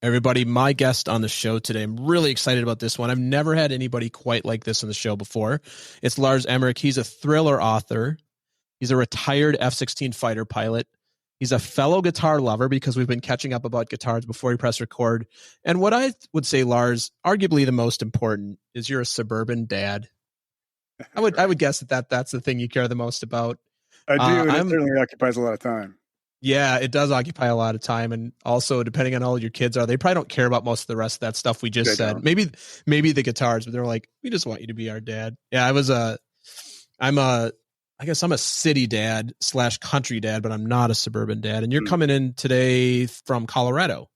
Everybody, my guest on the show today, I'm really excited about this one. I've never had anybody quite like this on the show before. It's Lars Emmerich. He's a thriller author. He's a retired F-16 fighter pilot. He's a fellow guitar lover because we've been catching up about guitars before we press record. And what I would say, Lars, arguably the most important is you're a suburban dad. I would guess that's the thing you care the most about. I do, and it certainly occupies a lot of time. Yeah, it does occupy a lot of time. And also, depending on how old your kids are, they probably don't care about most of the rest of that stuff we just said. Maybe the guitars, but they're like, we just want you to be our dad. Yeah, I guess I'm a city dad / country dad, but I'm not a suburban dad. And you're coming in today from Colorado.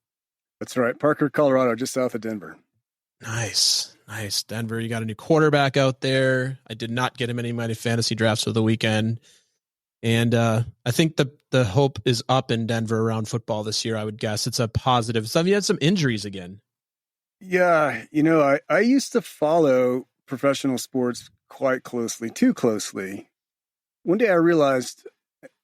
That's right. Parker, Colorado, just south of Denver. Nice. Denver, you got a new quarterback out there. I did not get him any of my fantasy drafts of the weekend. And I think the hope is up in Denver around football this year, I would guess. It's a positive. So you had some injuries again. Yeah. I used to follow professional sports quite closely, too closely. One day I realized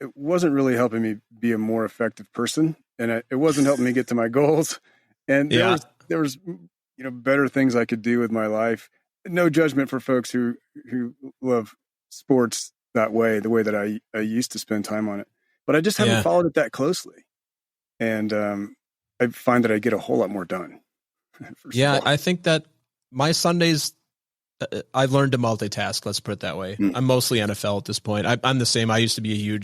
it wasn't really helping me be a more effective person, and it wasn't helping me get to my goals. And there was better things I could do with my life. No judgment for folks who love sports that way, the way that I used to spend time on it. But I just haven't followed it that closely. And I find that I get a whole lot more done. I think that my Sundays, I've learned to multitask. Let's put it that way. I'm mostly NFL at this point. I'm the same. I used to be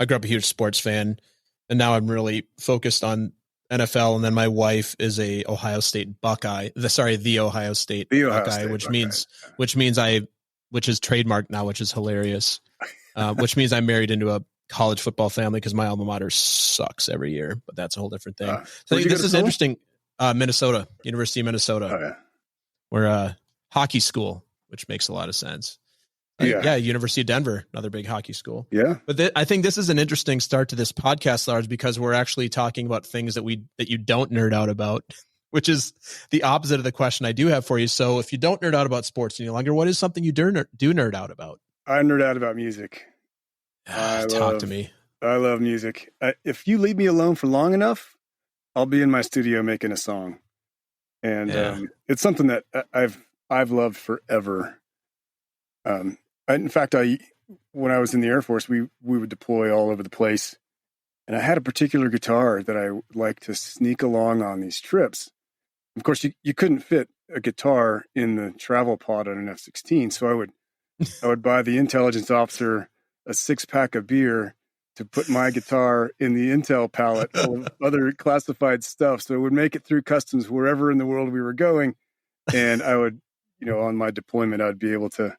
I grew up a huge sports fan, and now I'm really focused on NFL. And then my wife is a Ohio State Buckeye. The Ohio State Buckeye, which means which is trademarked now, which is hilarious. Which means I'm married into a college football family because my alma mater sucks every year, but that's a whole different thing. So this is interesting. Minnesota, University of Minnesota. Oh, yeah. We're a hockey school, which makes a lot of sense. University of Denver, another big hockey school. Yeah. But I think this is an interesting start to this podcast, Lars, because we're actually talking about things that you don't nerd out about, which is the opposite of the question I do have for you. So if you don't nerd out about sports any longer, what is something you do nerd out about? I nerd out about music. Talk to me. I love music. If you leave me alone for long enough, I'll be in my studio making a song. And it's something that I've loved forever. In fact, when I was in the Air Force, we would deploy all over the place. And I had a particular guitar that I liked to sneak along on these trips. Of course, you couldn't fit a guitar in the travel pod on an F-16. So I would buy the intelligence officer a 6-pack of beer to put my guitar in the intel pallet full of other classified stuff. So it would make it through customs wherever in the world we were going. And I would, on my deployment, I'd be able to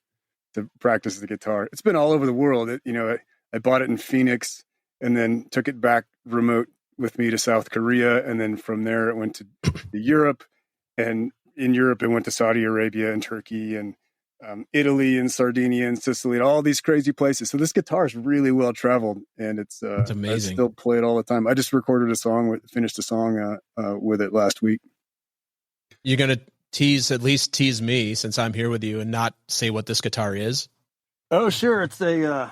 practice the guitar. It's been all over the world. I bought it in Phoenix and then took it back remote with me to South Korea. And then from there it went to Europe, and in Europe it went to Saudi Arabia and Turkey and Italy and Sardinia and Sicily and all these crazy places. So this guitar is really well traveled, and it's amazing. I still play it all the time. I just recorded finished a song with it last week. You're going to at least tease me since I'm here with you and not say what this guitar is? Oh, sure. It's an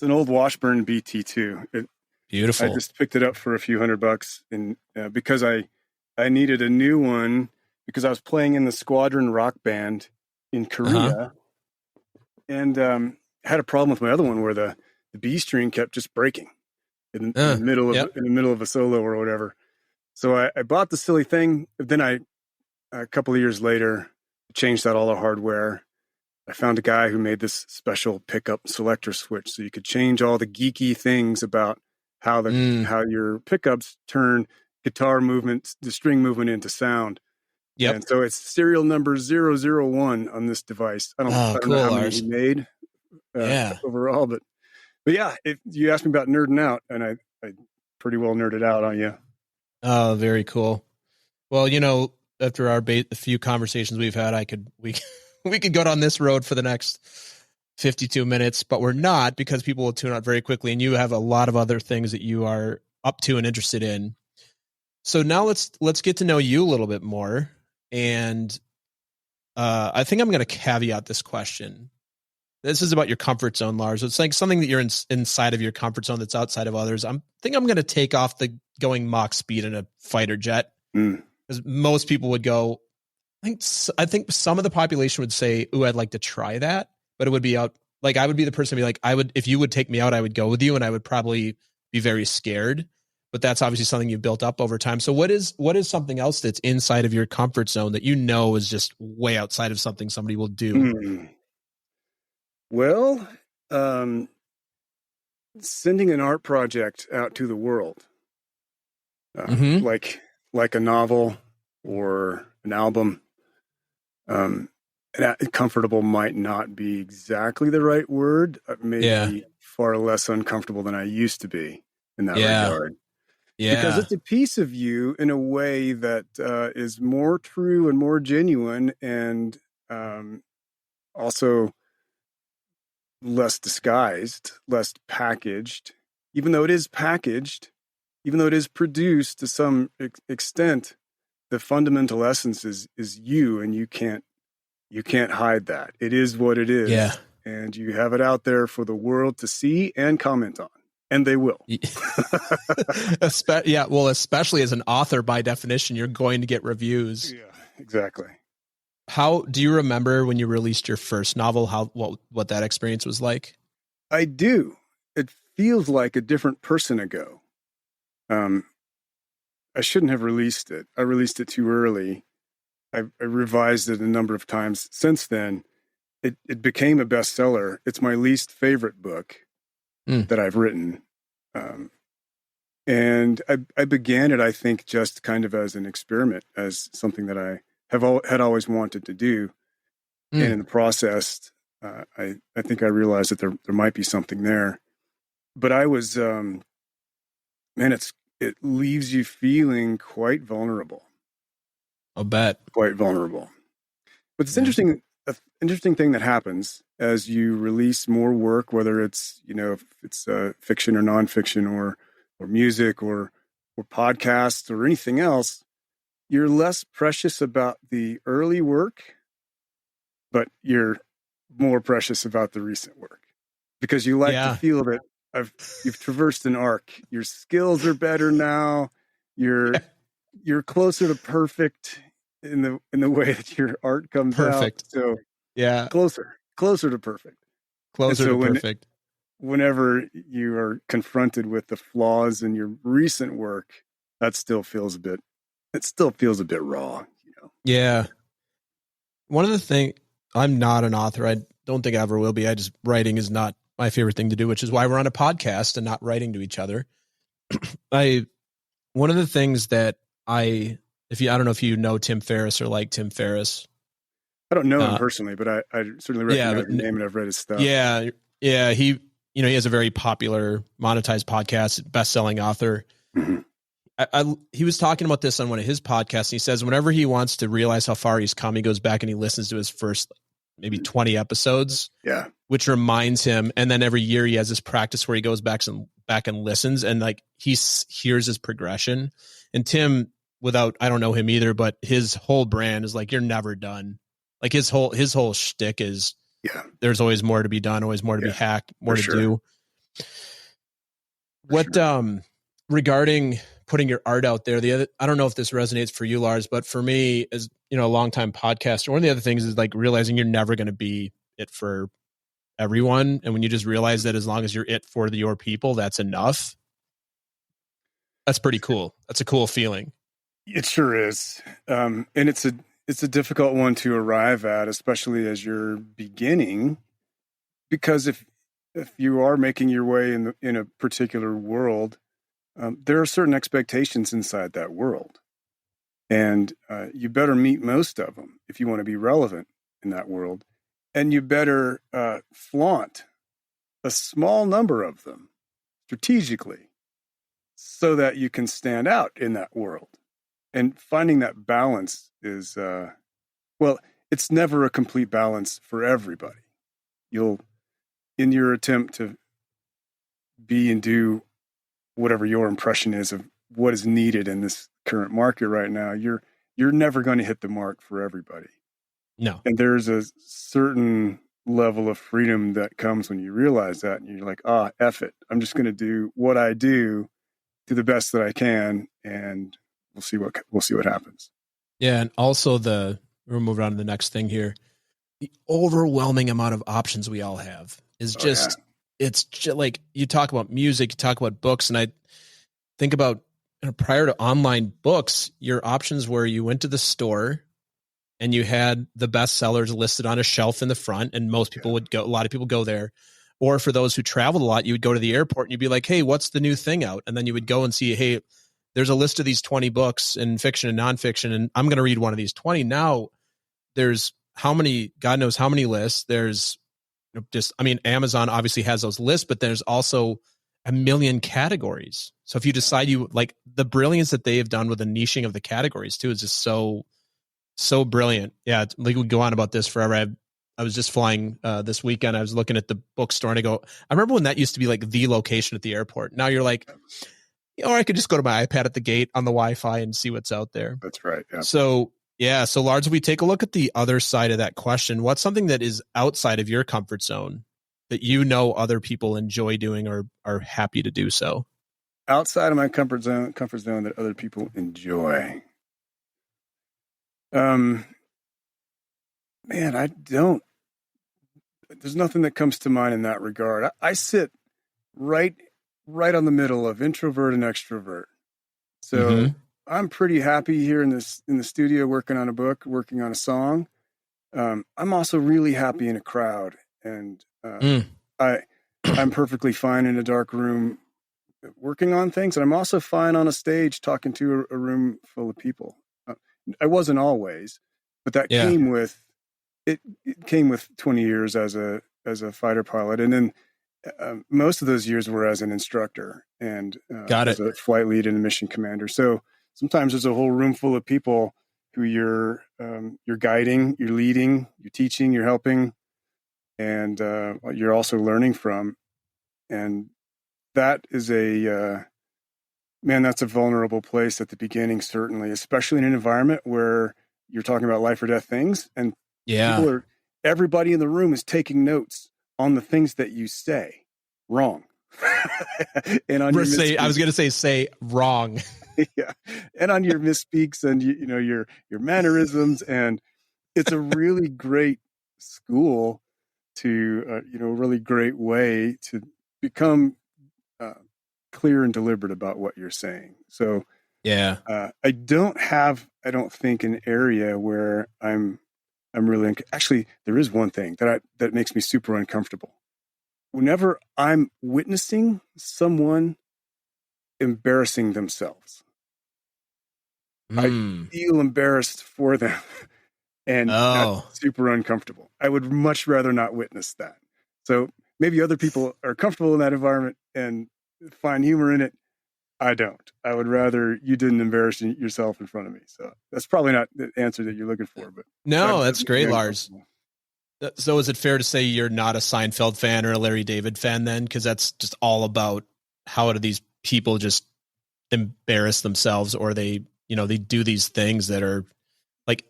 old Washburn BT2. Beautiful. I just picked it up for a few $100 and because I needed a new one because I was playing in the Squadron rock band in Korea, and had a problem with my other one where the B string kept just breaking in the middle of a solo or whatever. So I bought the silly thing. Then a couple of years later, changed out all the hardware. I found a guy who made this special pickup selector switch, so you could change all the geeky things about how your pickups turn guitar movement, the string movement into sound. Yep. And so it's serial number 001 on this device. I don't know how many he made overall, but yeah, you asked me about nerding out, and I pretty well nerded out on you. Oh, very cool. Well, after a few conversations we've had, we could go down this road for the next 52 minutes, but we're not, because people will tune out very quickly, and you have a lot of other things that you are up to and interested in. So now let's get to know you a little bit more. And I think I'm going to caveat this question. This is about your comfort zone, Lars. It's like something that you're inside of your comfort zone that's outside of others. I think I'm going to take off the going Mach speed in a fighter jet. Because most people would go, I think some of the population would say, "Ooh, I'd like to try that," but it would be out. Like I would be the person to be like, if you would take me out, I would go with you, and I would probably be very scared. But that's obviously something you've built up over time. So what is something else that's inside of your comfort zone that you know is just way outside of something somebody will do? Well, sending an art project out to the world, like a novel or an album. Comfortable might not be exactly the right word. Maybe far less uncomfortable than I used to be in that regard. Yeah. Because it's a piece of you in a way that is more true and more genuine, and also less disguised, less packaged. Even though it is packaged, even though it is produced to some extent, the fundamental essence is you, and you can't hide that. It is what it is. Yeah. And you have it out there for the world to see and comment on. And they will. Well, especially as an author, by definition, you're going to get reviews. Yeah, exactly. How do you remember when you released your first novel, what that experience was like? I do. It feels like a different person ago. I shouldn't have released it. I released it too early. I revised it a number of times since then. It became a bestseller. It's my least favorite book that I've written. And I began it, I think, just kind of as an experiment, as something that I had always wanted to do. And in the process, I think I realized that there might be something there. But I was, it leaves you feeling quite vulnerable. I'll bet. Quite vulnerable. But it's interesting thing that happens as you release more work, whether it's, if it's fiction or nonfiction or music or podcasts or anything else, you're less precious about the early work, but you're more precious about the recent work, because you like to feel that you've traversed an arc. Your skills are better now. You're closer to perfect in the way that your art comes out. So closer to perfect. Perfect. Whenever you are confronted with the flaws in your recent work, that still feels a bit raw, Yeah. One of the things, I'm not an author. I don't think I ever will be. Writing is not my favorite thing to do, which is why we're on a podcast and not writing to each other. One of the things that I don't know if you know Tim Ferriss or like Tim Ferriss. I don't know him personally, but I certainly recognize his name and I've read his stuff. Yeah. Yeah. He has a very popular monetized podcast, best-selling author. Mm-hmm. He was talking about this on one of his podcasts. And he says, whenever he wants to realize how far he's come, he goes back and he listens to his first maybe 20 episodes. Yeah. Which reminds him. And then every year he has this practice where he goes back and listens, and like he hears his progression. And Tim, I don't know him either, but his whole brand is like, you're never done. Like his whole shtick is, there's always more to be done, always more to be hacked, more to do. Regarding putting your art out there, I don't know if this resonates for you, Lars, but for me, as a longtime podcaster, one of the other things is like realizing you're never going to be it for everyone. And when you just realize that as long as you're it for your people, that's enough. That's pretty cool. That's a cool feeling. It sure is. And it's a difficult one to arrive at, especially as you're beginning, because if you are making your way in a particular world, there are certain expectations inside that world, and you better meet most of them if you want to be relevant in that world, and you better flaunt a small number of them strategically so that you can stand out in that world. And finding that balance is, it's never a complete balance for everybody. In your attempt to be and do whatever your impression is of what is needed in this current market right now, you're never going to hit the mark for everybody. No. And there's a certain level of freedom that comes when you realize that, and you're like, F it. I'm just going to do what I do to the best that I can and we'll see what happens. Yeah. And also we'll move on to the next thing here. The overwhelming amount of options we all have is just, it's just like, you talk about music, you talk about books. And I think about, prior to online books, your options were you went to the store and you had the best sellers listed on a shelf in the front, and most people would go, a lot of people go there. Or for those who traveled a lot, you would go to the airport and you'd be like, hey, what's the new thing out? And then you would go and see, hey, there's a list of these 20 books in fiction and nonfiction, and I'm going to read one of these 20. Now there's how many, God knows how many lists. There's Amazon obviously has those lists, but there's also a million categories. So if you decide you like, the brilliance that they have done with the niching of the categories too is just so brilliant. Yeah. Like we go on about this forever. I was just flying this weekend. I was looking at the bookstore and I remember when that used to be like the location at the airport. Now you're like, or I could just go to my iPad at the gate on the Wi-Fi and see what's out there. That's right. Yeah. So Lars, if we take a look at the other side of that question, what's something that is outside of your comfort zone that other people enjoy doing or are happy to do so? Outside of my comfort zone that other people enjoy. Man, there's nothing that comes to mind in that regard. I sit right on the middle of introvert and extrovert. So I'm pretty happy here in the studio, working on a book, working on a song. I'm also really happy in a crowd, and I'm perfectly fine in a dark room working on things. And I'm also fine on a stage talking to a room full of people. I wasn't always, but that came with 20 years as a fighter pilot. And then most of those years were as an instructor and as a flight lead and a mission commander. So sometimes there's a whole room full of people who you're guiding, you're leading, you're teaching, you're helping, and you're also learning from. And that is that's a vulnerable place at the beginning, certainly, especially in an environment where you're talking about life or death things. And everybody in the room is taking notes on the things that you say wrong. And on I was going to say wrong. Yeah. And on your misspeaks and your mannerisms. And it's a really great school to, a really great way to become clear and deliberate about what you're saying. So I don't think an area where I'm really, actually there is one thing that makes me super uncomfortable. Whenever I'm witnessing someone embarrassing themselves, I feel embarrassed for them, and that's super uncomfortable. I would much rather not witness that. So maybe other people are comfortable in that environment and find humor in it. I don't. I would rather you didn't embarrass yourself in front of me. So that's probably not the answer that you're looking for. But no, that's great, Lars. So is it fair to say you're not a Seinfeld fan or a Larry David fan then? Because that's just all about how do these people just embarrass themselves, or they do these things that are like,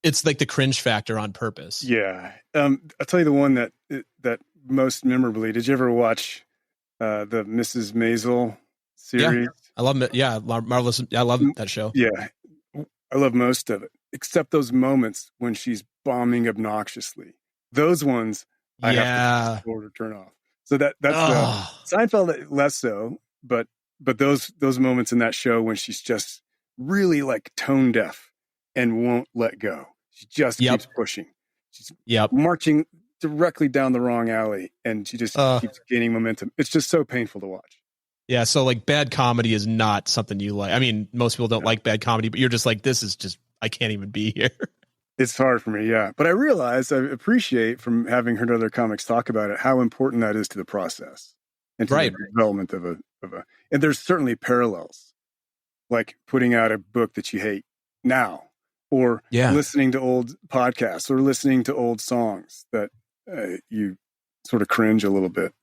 it's like the cringe factor on purpose. Yeah. I'll tell you the one that most memorably, did you ever watch the Mrs. Maisel series? Yeah, I love it. Yeah. Marvelous. I love that show. Yeah. I love most of it, except those moments when she's bombing obnoxiously. Those ones I have to turn off. So that's Seinfeld less so, but those moments in that show when she's just really like tone deaf and won't let go. She just keeps pushing. She's marching directly down the wrong alley, and she just keeps gaining momentum. It's just so painful to watch. Yeah, so like bad comedy is not something you like. I mean, most people don't like bad comedy, but you're just like, this is just, I can't even be here. It's hard for me, yeah. But I appreciate from having heard other comics talk about it, how important that is to the process and to the development of a. And there's certainly parallels, like putting out a book that you hate now, or listening to old podcasts, or listening to old songs that you sort of cringe a little bit.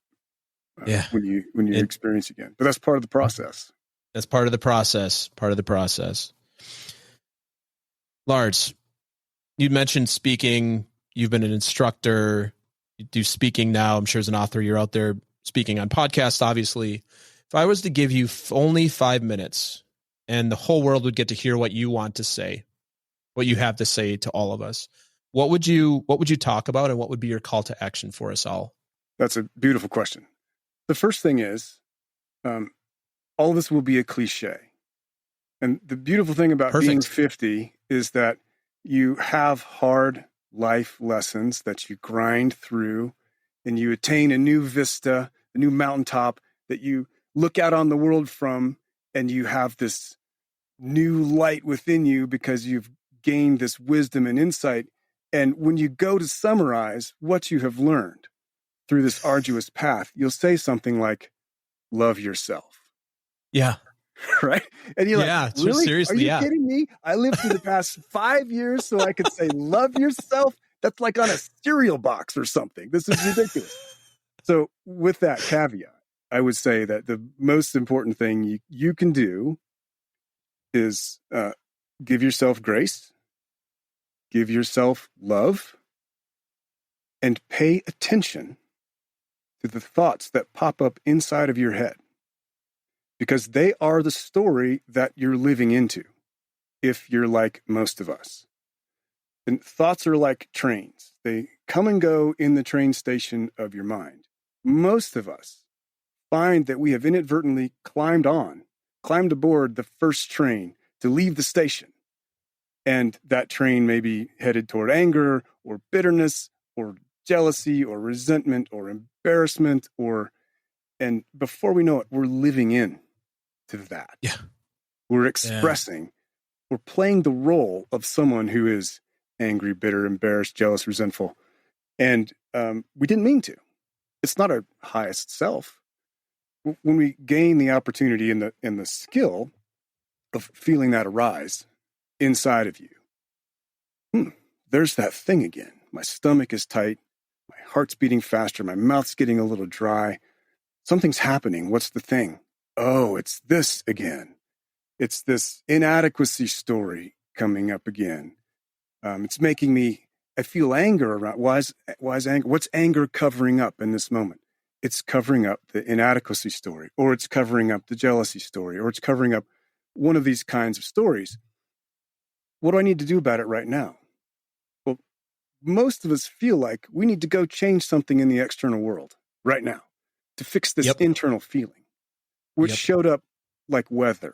When you experience again, but that's part of the process. That's part of the process. Part of the process. Lars, you mentioned speaking. You've been an instructor. You do speaking now. I'm sure as an author, you're out there speaking on podcasts. Obviously, if I was to give you only 5 minutes and the whole world would get to hear what you want to say, what you have to say to all of us, what would you talk about, and what would be your call to action for us all? That's a beautiful question. The first thing is, all of this will be a cliche. And the beautiful thing about being 50 is that you have hard life lessons that you grind through, and you attain a new vista, a new mountaintop that you look out on the world from, and you have this new light within you because you've gained this wisdom and insight. And when you go to summarize what you have learned through this arduous path, you'll say something like, love yourself. Yeah. Right? And you're yeah, like, really? Seriously, are you kidding me? I lived through the past 5 years so I could say, love yourself? That's like on a cereal box or something. This is ridiculous. So with that caveat, I would say that the most important thing you can do is give yourself grace, give yourself love, and pay attention to the thoughts that pop up inside of your head, because they are the story that you're living into if you're like most of us. And thoughts are like trains. They come and go in the train station of your mind. Most of us find that we have inadvertently climbed aboard the first train to leave the station. And that train may be headed toward anger or bitterness or jealousy or resentment or embarrassment, and before we know it, we're living in to that. Yeah. We're expressing, we're playing the role of someone who is angry, bitter, embarrassed, jealous, resentful. And we didn't mean to. It's not our highest self. When we gain the opportunity and the skill of feeling that arise inside of you, there's that thing again. My stomach is tight. My heart's beating faster. My mouth's getting a little dry. Something's happening. What's the thing? Oh, it's this again. It's this inadequacy story coming up again. It's making me, I feel anger around. Why is anger? What's anger covering up in this moment? It's covering up the inadequacy story, or it's covering up the jealousy story, or it's covering up one of these kinds of stories. What do I need to do about it right now? Well, most of us feel like we need to go change something in the external world right now to fix this internal feeling, which showed up like weather,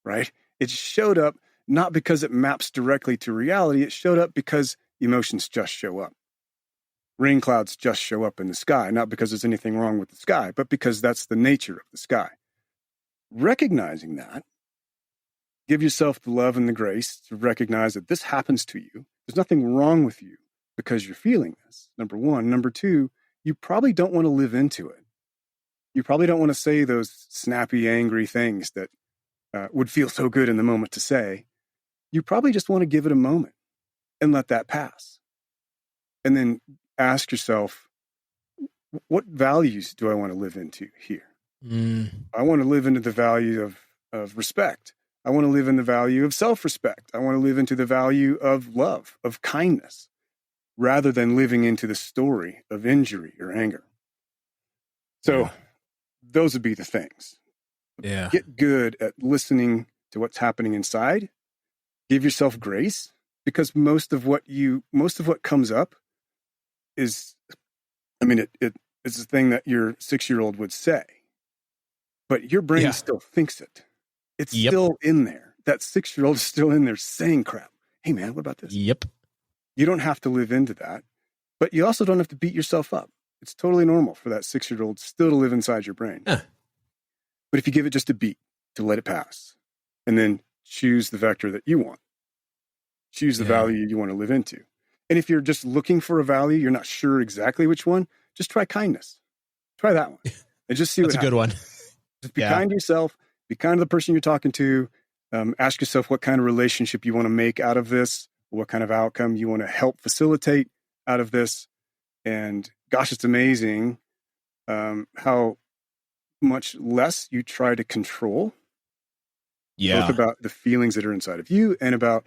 right? It showed up not because it maps directly to reality. It showed up because emotions just show up. Rain clouds just show up in the sky, not because there's anything wrong with the sky, but because that's the nature of the sky. Recognizing that, give yourself the love and the grace to recognize that this happens to you. There's nothing wrong with you because you're feeling this, number one. Number two, you probably don't want to live into it. You probably don't want to say those snappy, angry things that would feel so good in the moment to say. You probably just want to give it a moment and let that pass. And then ask yourself, what values do I want to live into here? I want to live into the value of respect. I want to live in the value of self-respect. I want to live into the value of love, of kindness, rather than living into the story of injury or anger. So those would be the things. Yeah. Get good at listening to what's happening inside. Give yourself grace, because most of what comes up is, it's a thing that your 6-year-old would say, but your brain still thinks it. It's still in there. That 6-year-old is still in there saying crap. Hey man, what about this? Yep. You don't have to live into that, but you also don't have to beat yourself up. It's totally normal for that 6-year-old still to live inside your brain. But if you give it just a beat to let it pass, and then choose the vector that you want, choose the value you want to live into. And if you're just looking for a value, you're not sure exactly which one, just try kindness. Try that one. And just see what happens. That's a good one. Just be kind to yourself. Be kind to the person you're talking to. Ask yourself what kind of relationship you want to make out of this, what kind of outcome you want to help facilitate out of this. And gosh, it's amazing how much less you try to control. Both about the feelings that are inside of you and about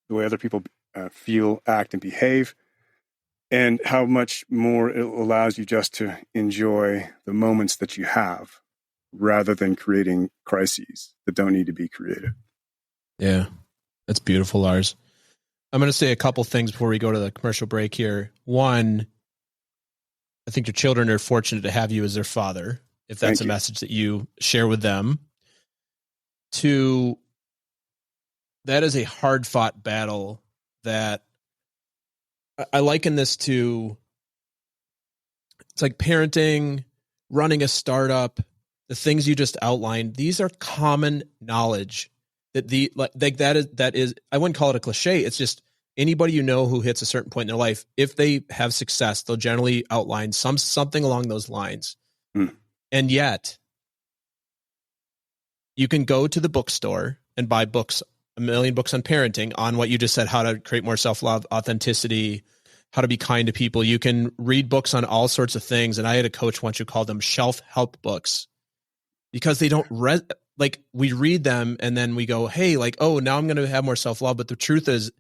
the way other people feel, act, and behave, and how much more it allows you just to enjoy the moments that you have rather than creating crises that don't need to be created. Yeah, that's beautiful, Lars. I'm going to say a couple things before we go to the commercial break here. One, I think your children are fortunate to have you as their father, if that's a message that you share with them. Two, that is a hard-fought battle that I liken this to. It's like parenting, running a startup, the things you just outlined. These are common knowledge that that is I wouldn't call it a cliche. It's just anybody you know who hits a certain point in their life, if they have success, they'll generally outline something along those lines. And yet you can go to the bookstore and buy books, a million books on parenting, on what you just said, how to create more self-love, authenticity, how to be kind to people. You can read books on all sorts of things. And I had a coach once who called them shelf-help books because they don't we read them and then we go, hey, like, oh, now I'm going to have more self-love. But the truth is,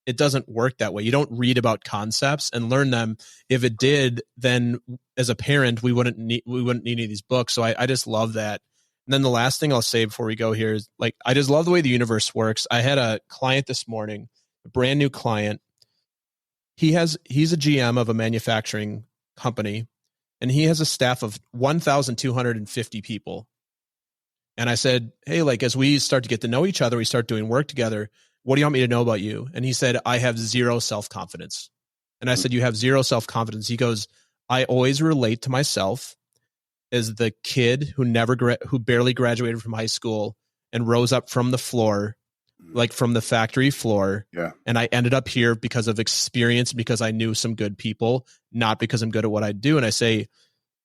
it doesn't work that way. You don't read about concepts and learn them. If it did, then as a parent, we wouldn't need any of these books. So I just love that. And then the last thing I'll say before we go here is, like, I just love the way the universe works. I had a client this morning, a brand new client. He's a GM of a manufacturing company, and he has a staff of 1,250 people. And I said, hey, like, as we start to get to know each other, we start doing work together, what do you want me to know about you? And he said, I have zero self-confidence. And I said, you have zero self-confidence. He goes, I always relate to myself as the kid who barely graduated from high school and rose up from the floor, like from the factory floor. Yeah. And I ended up here because of experience, because I knew some good people, not because I'm good at what I do. And I say,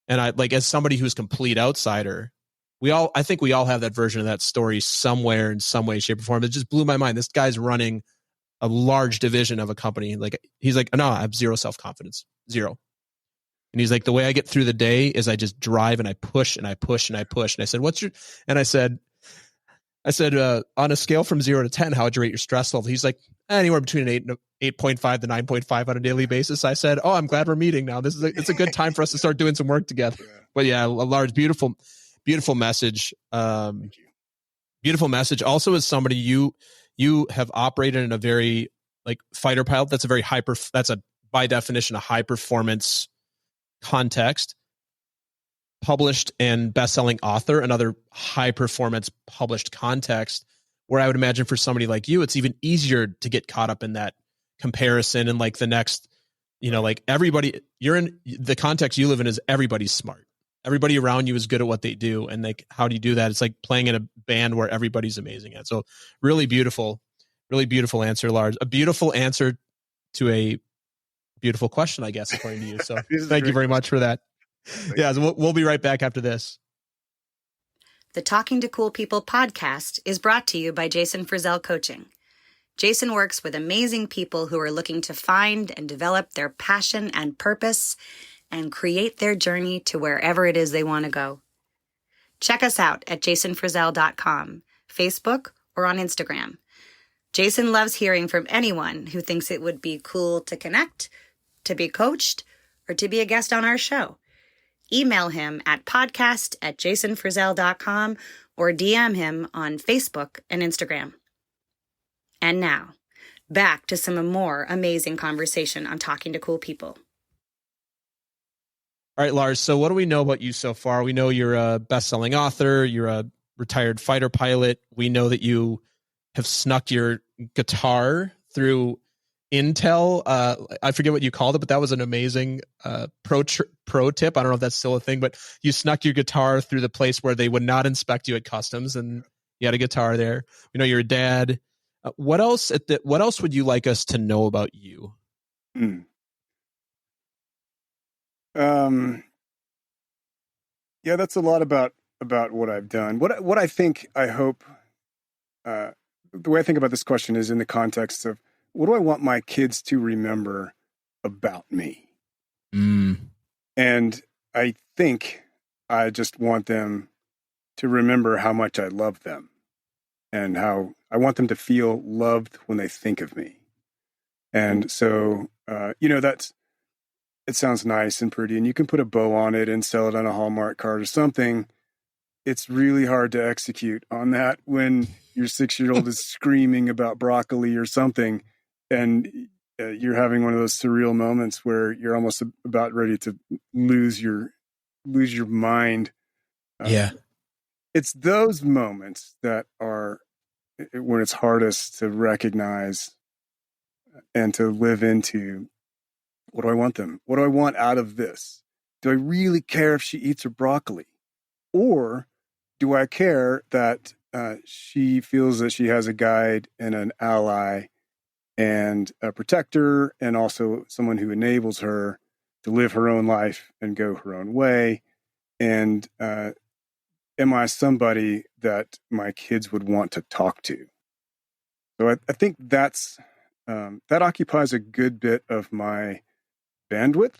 and I, like, as somebody who's complete outsider, I think we all have that version of that story somewhere in some way, shape, or form. It just blew my mind. This guy's running a large division of a company. Like, he's like, no, I have zero self-confidence, zero. And he's like, the way I get through the day is I just drive and I push and I push and I push. And I said, I said, on a scale from 0 to 10, how would you rate your stress level? He's like, anywhere between an 8.5 to 9.5 on a daily basis. I said, oh, I'm glad we're meeting now. It's a good time for us to start doing some work together. But yeah, a large, beautiful message. Beautiful message. Also, as somebody, you have operated in a very, like, fighter pilot. That's by definition, a high performance context. Published and best-selling author, another high-performance published context, where I would imagine for somebody like you, it's even easier to get caught up in that comparison. And like the next, like, everybody, you're in the context you live in is everybody's smart. Everybody around you is good at what they do. And like, how do you do that? It's like playing in a band where everybody's amazing at. So really beautiful answer, Lars. A beautiful answer to a beautiful question, I guess, according to you. So thank you very much for that. Yeah, so we'll be right back after this. The Talking to Cool People podcast is brought to you by Jason Frizzell Coaching. Jason works with amazing people who are looking to find and develop their passion and purpose and create their journey to wherever it is they want to go. Check us out at jasonfrizzell.com, Facebook, or on Instagram. Jason loves hearing from anyone who thinks it would be cool to connect, to be coached, or to be a guest on our show. Email him at podcast@jasonfrizzell.com or DM him on Facebook and Instagram. And now, back to some more amazing conversation on Talking to Cool People. All right, Lars. So what do we know about you so far? We know you're a best-selling author. You're a retired fighter pilot. We know that you have snuck your guitar through Intel. I forget what you called it, but that was an amazing pro tip. I don't know if that's still a thing, but you snuck your guitar through the place where they would not inspect you at customs, and you had a guitar there. We know you're a dad. What else would you like us to know about you? Yeah, that's a lot about what I've done. What I think, I hope, the way I think about this question is in the context of, what do I want my kids to remember about me? And I think I just want them to remember how much I love them and how I want them to feel loved when they think of me. And so, it sounds nice and pretty, and you can put a bow on it and sell it on a Hallmark card or something. it's really hard to execute on that when your 6-year-old is screaming about broccoli or something, and you're having one of those surreal moments where you're almost about ready to lose your mind. It's those moments that are when it's hardest to recognize and to live into. What do I want them? What do I want out of this? Do I really care if she eats her broccoli? Or do I care that she feels that she has a guide and an ally and a protector, and also someone who enables her to live her own life and go her own way? And am I somebody that my kids would want to talk to? So I think that's that occupies a good bit of my bandwidth,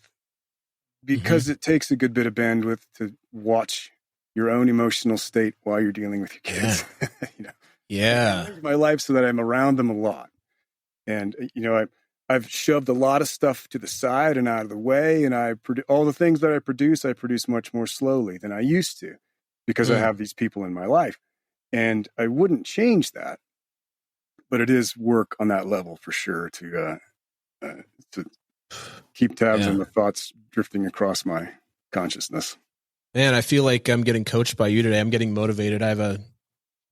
because it takes a good bit of bandwidth to watch your own emotional state while you're dealing with your kids. I live my life so that I'm around them a lot. And, I've shoved a lot of stuff to the side and out of the way, and all the things that I produce much more slowly than I used to, because I have these people in my life. And I wouldn't change that, but it is work on that level for sure to keep tabs on the thoughts drifting across my consciousness. Man, I feel like I'm getting coached by you today. I'm getting motivated. I have a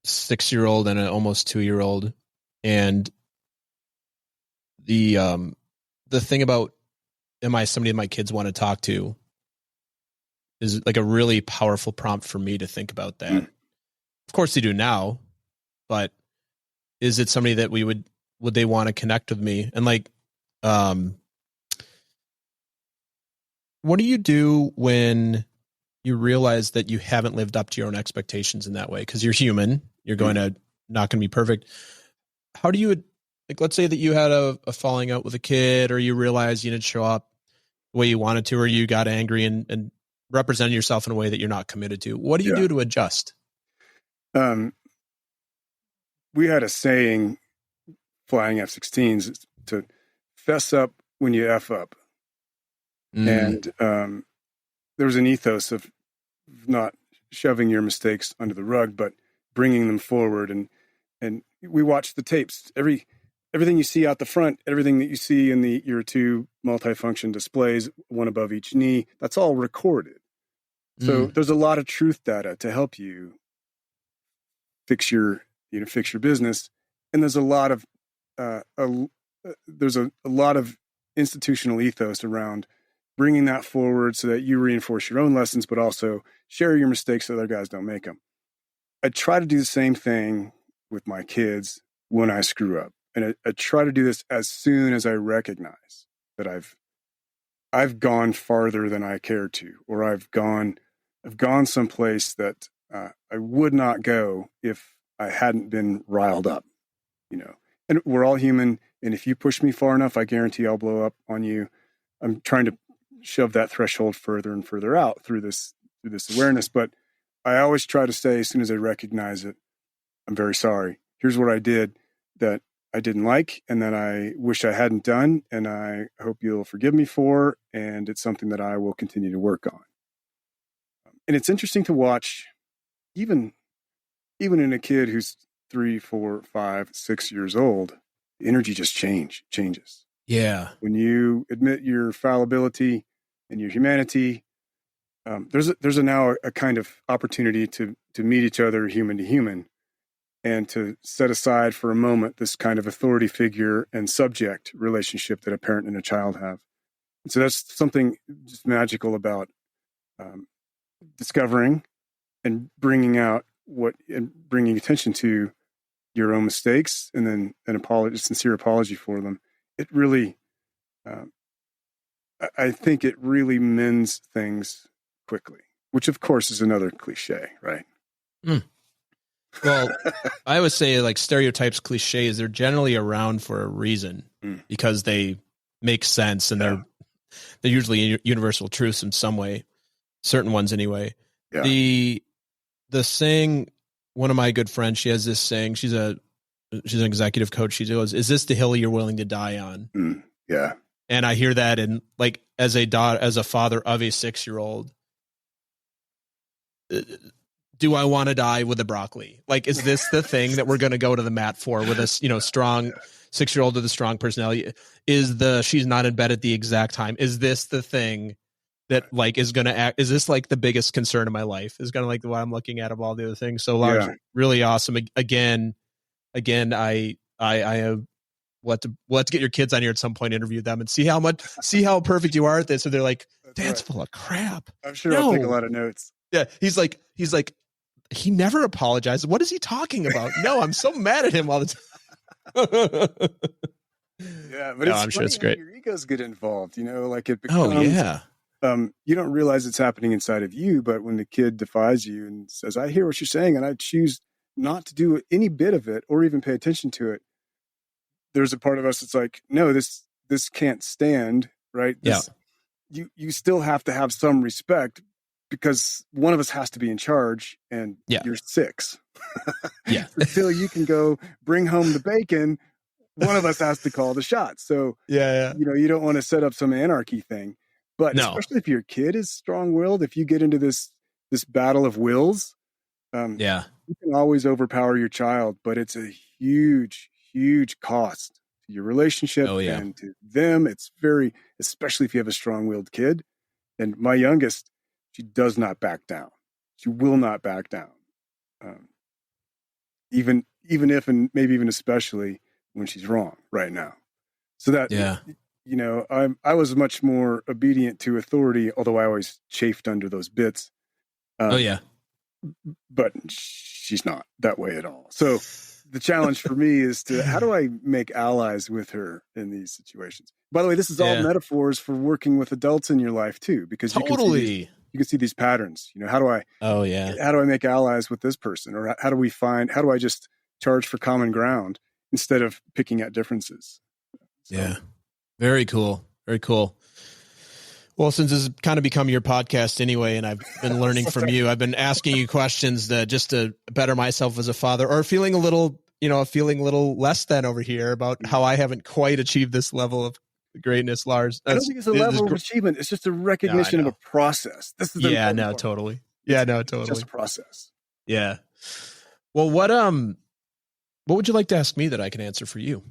6-year-old and an almost 2-year-old. And the thing about, am I somebody my kids want to talk to, is like a really powerful prompt for me to think about that. Of course they do now, but is it somebody that would they want to connect with me? And like, what do you do when you realize that you haven't lived up to your own expectations in that way? Because you're human, you're not going to be perfect. How do you, like, let's say that you had a falling out with a kid, or you realize you didn't show up the way you wanted to, or you got angry and represented yourself in a way that you're not committed to. What do you do to adjust? We had a saying flying F-16s to fess up when you F up. And there was an ethos of not shoving your mistakes under the rug, but bringing them forward. And we watched the tapes. Everything you see out the front, everything that you see in your two multifunction displays, one above each knee, that's all recorded. So there's a lot of truth data to help you fix your business. And there's a lot of institutional ethos around bringing that forward so that you reinforce your own lessons, but also share your mistakes so other guys don't make them. I try to do the same thing with my kids when I screw up. And I try to do this as soon as I recognize that I've gone farther than I cared to, or I've gone someplace that I would not go if I hadn't been riled up, And we're all human, and if you push me far enough, I guarantee I'll blow up on you. I'm trying to shove that threshold further and further out through this awareness, but I always try to say, as soon as I recognize it, I'm very sorry. Here's what I did that I didn't like, and that I wish I hadn't done, and I hope you'll forgive me for, and it's something that I will continue to work on. And it's interesting to watch, even in a kid who's 3, 4, 5, 6 years old, the energy just changes. Yeah. When you admit your fallibility and your humanity, there's now a kind of opportunity to meet each other human to human, and to set aside for a moment this kind of authority figure and subject relationship that a parent and a child have. And so that's something just magical about discovering and bringing out and bringing attention to your own mistakes, and then a sincere apology for them. It really, I think it really mends things quickly, which of course is another cliche, right? Well, I would say, like, stereotypes, cliches, they're generally around for a reason, because they make sense, and they're usually universal truths in some way, certain ones anyway. Yeah. The saying, one of my good friends, she has this saying, she's an executive coach. She goes, "Is this the hill you're willing to die on?" Yeah. And I hear that, and like, as a father of a 6-year-old, do I want to die with a broccoli? Like, is this the thing that we're going to go to the mat for with a, strong 6-year-old with a strong personality? She's not in bed at the exact time. Is this the thing that like is going to act? Is this like the biggest concern of my life? Is kind of like what I'm looking at of all the other things. So Lars, really awesome. Again, I have we'll have to get your kids on here at some point, interview them and see how perfect you are at this. So they're like, Dad's full of crap. I'm sure I'll take a lot of notes. Yeah. He's like, he never apologized. What is he talking about? No, I'm so mad at him all the time. Yeah, but I'm sure it's great. Your egos get involved, like it becomes, you don't realize it's happening inside of you, but when the kid defies you and says, I hear what you're saying and I choose not to do any bit of it or even pay attention to it, there's a part of us that's like, no, this can't stand, right? You still have to have some respect because one of us has to be in charge and you're 6. Until you can go bring home the bacon, one of us has to call the shots. So, you don't want to set up some anarchy thing, but especially if your kid is strong-willed, if you get into this battle of wills, you can always overpower your child, but it's a huge, huge cost to your relationship and to them. It's especially if you have a strong-willed kid. And my youngest, she does not back down. She will not back down. Even if, and maybe even especially when she's wrong right now. So that, I was much more obedient to authority, although I always chafed under those bits. But she's not that way at all. So the challenge for me is how do I make allies with her in these situations? By the way, this is all metaphors for working with adults in your life too, because you can see these patterns. How do I make allies with this person, or how do I just charge for common ground instead of picking at differences? Very cool. Very cool. Well, since this has kind of become your podcast anyway, and I've been learning from you, I've been asking you questions just to better myself as a father, or feeling a little less than over here about how I haven't quite achieved this level of greatness, Lars. I don't think it's a level of achievement. It's just a recognition of a process. This is totally. Yeah, no, totally. It's just a process. Yeah. Well, what would you like to ask me that I can answer for you?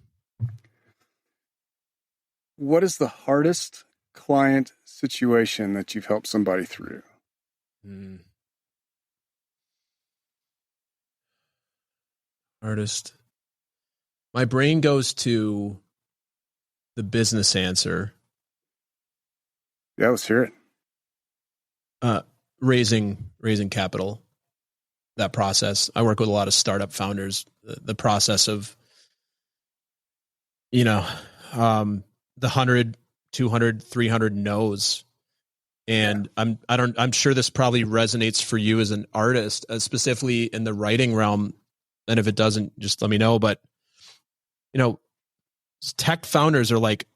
What is the hardest client situation that you've helped somebody through? Hardest. My brain goes to the business answer. Yeah, let's hear it. Raising capital. That process. I work with a lot of startup founders. The process of, the 100, 200, 300 no's. And I'm sure this probably resonates for you as an artist, specifically in the writing realm. And if it doesn't, just let me know. But, tech founders are like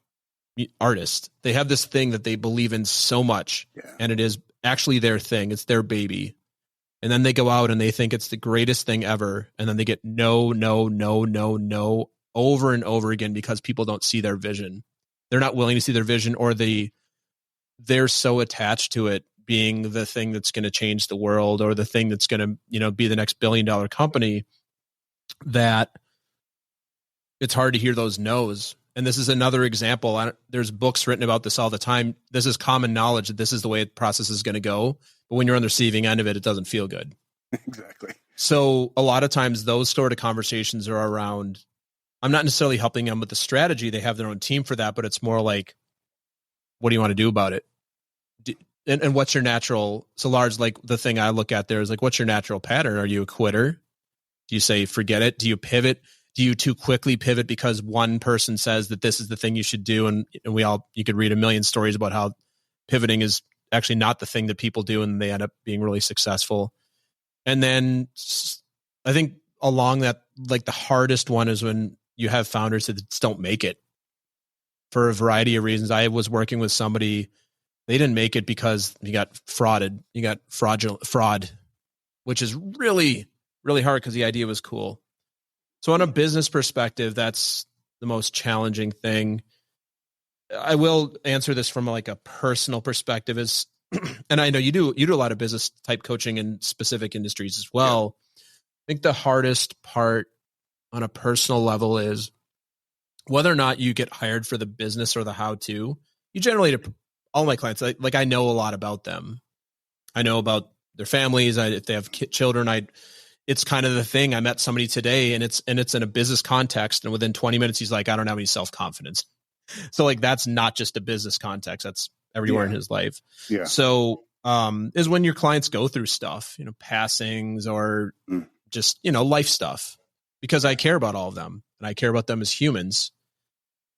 artists. They have this thing that they believe in so much, and it is actually their thing. It's their baby. And then they go out and they think it's the greatest thing ever. And then they get no over and over again because people don't see their vision. They're not willing to see their vision, or they're so attached to it being the thing that's going to change the world, or the thing that's going to, be the next $1 billion company, that it's hard to hear those no's. And this is another example. There's books written about this all the time. This is common knowledge that this is the way the process is going to go. But when you're on the receiving end of it, it doesn't feel good. Exactly. So a lot of times those sort of conversations are around, I'm not necessarily helping them with the strategy. They have their own team for that, but it's more like, what do you want to do about it? And what's your natural, so Lars, like the thing I look at there is like, what's your natural pattern? Are you a quitter? Do you say, forget it? Do you pivot? Do you too quickly pivot because one person says that this is the thing you should do? And you could read a million stories about how pivoting is actually not the thing that people do, and they end up being really successful. And then I think along that, like the hardest one is when you have founders that just don't make it for a variety of reasons. I was working with somebody, they didn't make it because you got frauded. You got fraud, which is really, really hard because the idea was cool. So on a business perspective, that's the most challenging thing. I will answer this from like a personal perspective. Is and I know you do a lot of business type coaching in specific industries as well. I think the hardest part on a personal level is whether or not you get hired for the business or the how-to. You generally, all my clients, I know a lot about them. I know about their families. If they have children, it's kind of the thing. I met somebody today and it's in a business context. And within 20 minutes, he's like, I don't have any self-confidence. So like, that's not just a business context. That's everywhere in his life. Yeah. So, is when your clients go through stuff, passings or just, life stuff, because I care about all of them and I care about them as humans.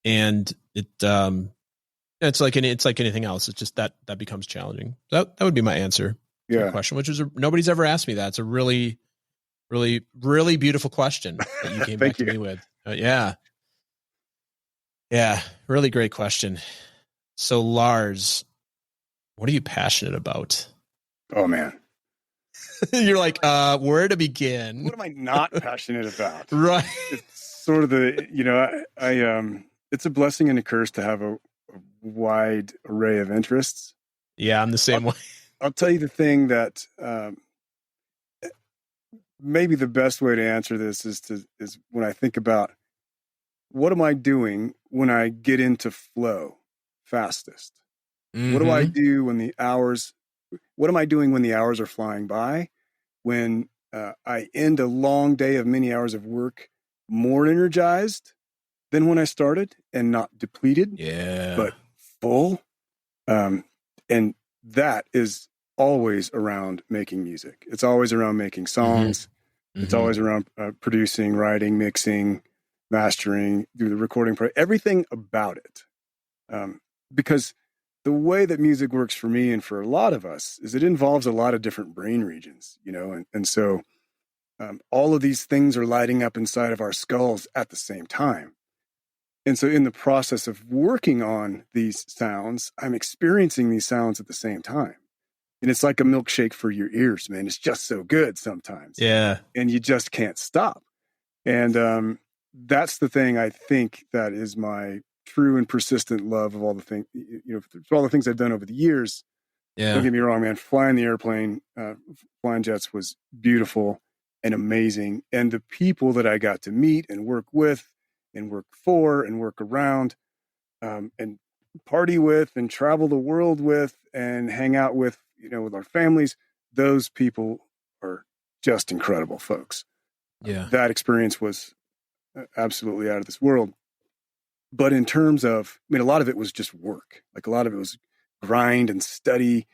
And it's like anything else. It's just that becomes challenging. That would be my answer to the question, which is nobody's ever asked me that. It's a really, really, really beautiful question that you came back to me with. Yeah. Really great question. So Lars, what are you passionate about? Oh man. You're like, where to begin? What am I not passionate about? Right. It's sort of I it's a blessing and a curse to have a wide array of interests. Yeah, I'm the same way. I'll tell you the thing that maybe the best way to answer this is when I think about what am I doing when I get into flow fastest? Mm-hmm. What do I do what am I doing when the hours are flying by? When I end a long day of many hours of work more energized than when I started and not depleted, but full. And that is always around making music. It's always around making songs. Mm-hmm. It's always around producing, writing, mixing, mastering, do the recording, everything about it. Because the way that music works for me and for a lot of us is it involves a lot of different brain regions, and so all of these things are lighting up inside of our skulls at the same time. And so in the process of working on these sounds, I'm experiencing these sounds at the same time. And it's like a milkshake for your ears, man. It's just so good sometimes. Yeah. And you just can't stop. And that's the thing I think that is my true and persistent love of all the things, for all the things I've done over the years. Yeah. Don't get me wrong, man. Flying the airplane, flying jets was beautiful and amazing. And the people that I got to meet and work with and work for and work around and party with and travel the world with and hang out with, with our families, those people are just incredible folks. Yeah. That experience was absolutely out of this world. But in terms of, a lot of it was just work. Like a lot of it was grind and study.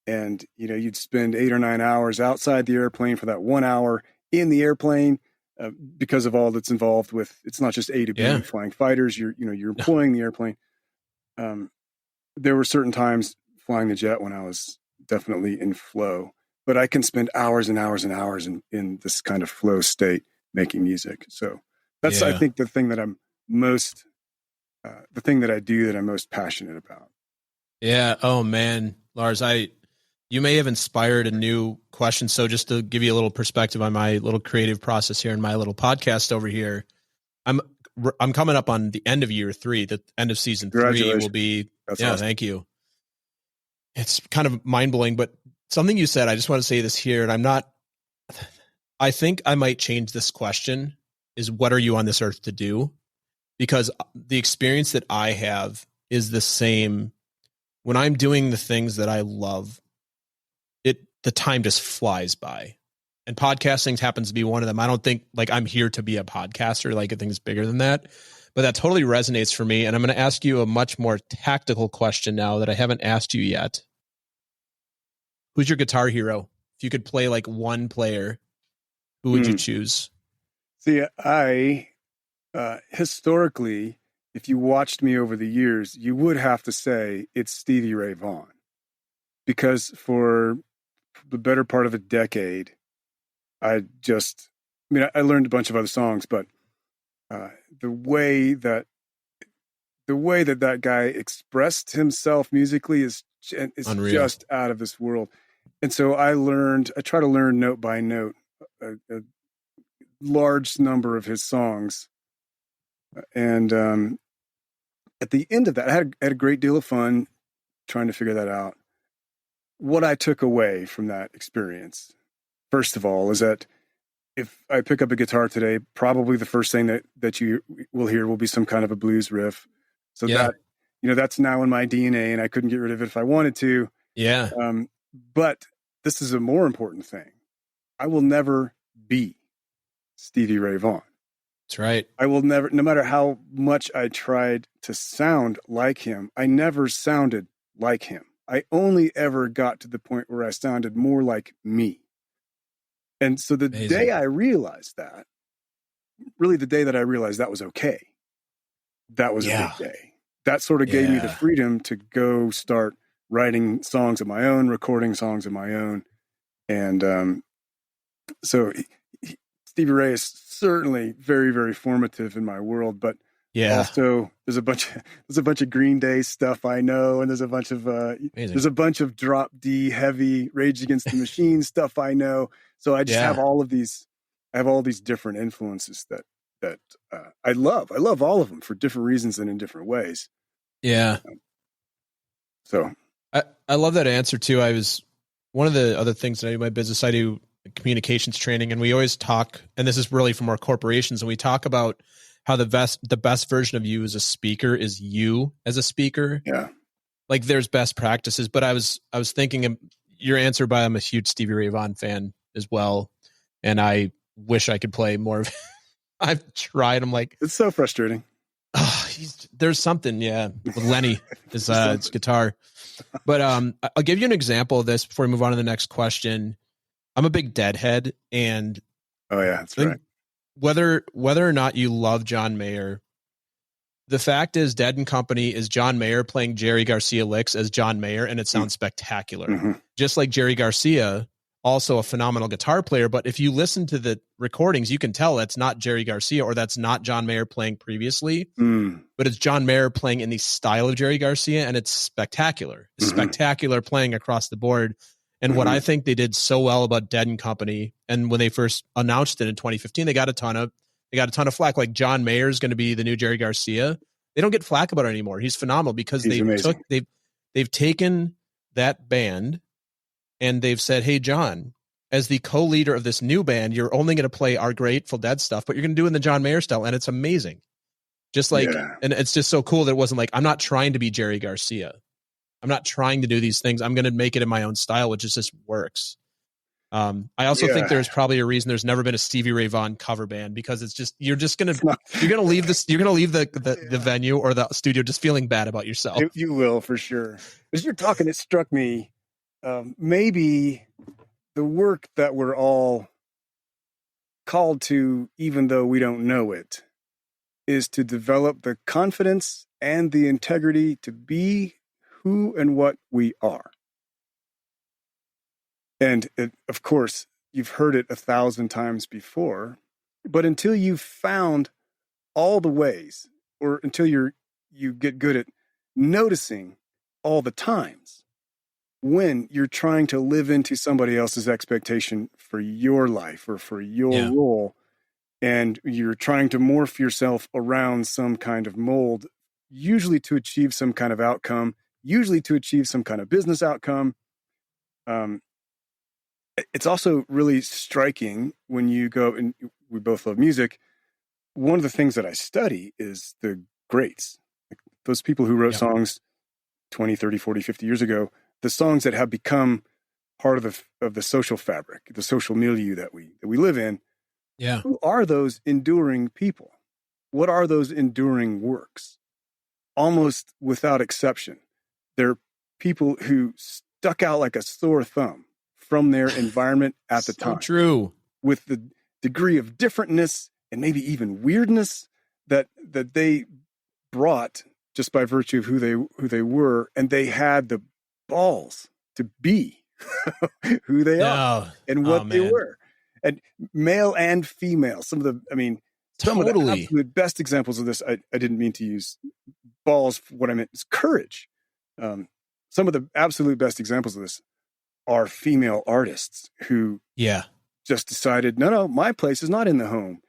And, you'd spend 8 or 9 hours outside the airplane for that 1 hour in the airplane because of all that's involved with, it's not just A to B flying fighters. You're employing the airplane. There were certain times flying the jet when I was definitely in flow, but I can spend hours and hours and hours in this kind of flow state making music. So that's, I think, the thing that I'm most, the thing that I do that I'm most passionate about. Yeah. Oh man, Lars, you may have inspired a new question. So just to give you a little perspective on my little creative process here and my little podcast over here, I'm coming up on the end of year 3. The end of season 3 will be. That's awesome. Thank you. It's kind of mind blowing, but something you said, I just want to say this here, and I think I might change this question is what are you on this earth to do? Because the experience that I have is the same when I'm doing the things that I love. The time just flies by, and podcasting happens to be one of them. I don't think I'm here to be a podcaster. I think it's bigger than that, but that totally resonates for me. And I'm going to ask you a much more tactical question now that I haven't asked you yet. Who's your guitar hero? If you could play one player, who would you choose? See, I, historically, if you watched me over the years, you would have to say it's Stevie Ray Vaughan, because for the better part of a decade, I learned a bunch of other songs, but the way that guy expressed himself musically is just out of this world. And so I try to learn note by note a large number of his songs. And at the end of that, I had a great deal of fun trying to figure that out. what I took away from that experience, first of all, is that if I pick up a guitar today, probably the first thing that you will hear will be some kind of a blues riff. So that, that's now in my DNA, and I couldn't get rid of it if I wanted to. Yeah. But this is a more important thing. I will never be Stevie Ray Vaughan. That's right. I will never, no matter how much I tried to sound like him, I never sounded like him. I only ever got to the point where I sounded more like me. And so the day I realized that, really the day that I realized that was okay, that was a big day. That sort of gave me the freedom to go start writing songs of my own, recording songs of my own. And so Stevie Ray is certainly very, very formative in my world, but also there's a bunch of Green Day stuff I know, and there's a bunch of Drop D heavy Rage Against the Machine stuff I know. So I just have all of these. I have all these different influences that I love. I love all of them for different reasons and in different ways. Yeah. So I love that answer too. One of the other things that I do in my business, I do communications training, and we always talk, and this is really from our corporations, and we talk about how the best version of you as a speaker is you as a speaker. Yeah. Like there's best practices, but I was thinking your answer by I'm a huge Stevie Ray Vaughan fan as well. And I wish I could play more of I've tried. I'm like, it's so frustrating. Oh, there's something. Yeah. With Lenny is it's guitar, but I'll give you an example of this before we move on to the next question. I'm a big Deadhead, and that's right. Whether or not you love John Mayer, the fact is Dead and Company is John Mayer playing Jerry Garcia licks as John Mayer, and it sounds spectacular. Mm-hmm. Just like Jerry Garcia, also a phenomenal guitar player, but if you listen to the recordings, you can tell that's not Jerry Garcia, or that's not John Mayer playing previously, but it's John Mayer playing in the style of Jerry Garcia, and it's spectacular. It's spectacular playing across the board. And what I think they did so well about Dead and Company, and when they first announced it in 2015, they got a ton of flack. Like John Mayer is going to be the new Jerry Garcia. They don't get flack about it anymore. He's phenomenal because they've taken that band and they've said, "Hey, John, as the co-leader of this new band, you're only going to play our Grateful Dead stuff, but you're going to do it in the John Mayer style, and it's amazing." Just like, and it's just so cool that it wasn't like, I'm not trying to be Jerry Garcia. I'm not trying to do these things. I'm going to make it in my own style, which just works. I also think there's probably a reason there's never been a Stevie Ray Vaughan cover band, because it's just, you're going to leave the venue or the studio just feeling bad about yourself. You will, for sure. As you're talking, it struck me, maybe the work that we're all called to, even though we don't know it, is to develop the confidence and the integrity to be who and what we are. And of course, you've heard it 1,000 times before, but until you've found all the ways, or until you get good at noticing all the times when you're trying to live into somebody else's expectation for your life or for your role, and you're trying to morph yourself around some kind of mold, usually to achieve some kind of outcome, usually to achieve some kind of business outcome. It's also really striking when you go, and we both love music. One of the things that I study is the greats, like those people who wrote songs 20, 30, 40, 50 years ago, the songs that have become part of the social fabric, the social milieu that we live in. Yeah. Who are those enduring people? What are those enduring works? Almost without exception, they're people who stuck out like a sore thumb from their environment at the time. True. With the degree of differentness and maybe even weirdness that they brought just by virtue of who they were, and they had the balls to be who they are and what they were. And male and female, some of the absolute best examples of this, I didn't mean to use balls. What I meant is courage. Some of the absolute best examples of this are female artists who just decided, no, my place is not in the home,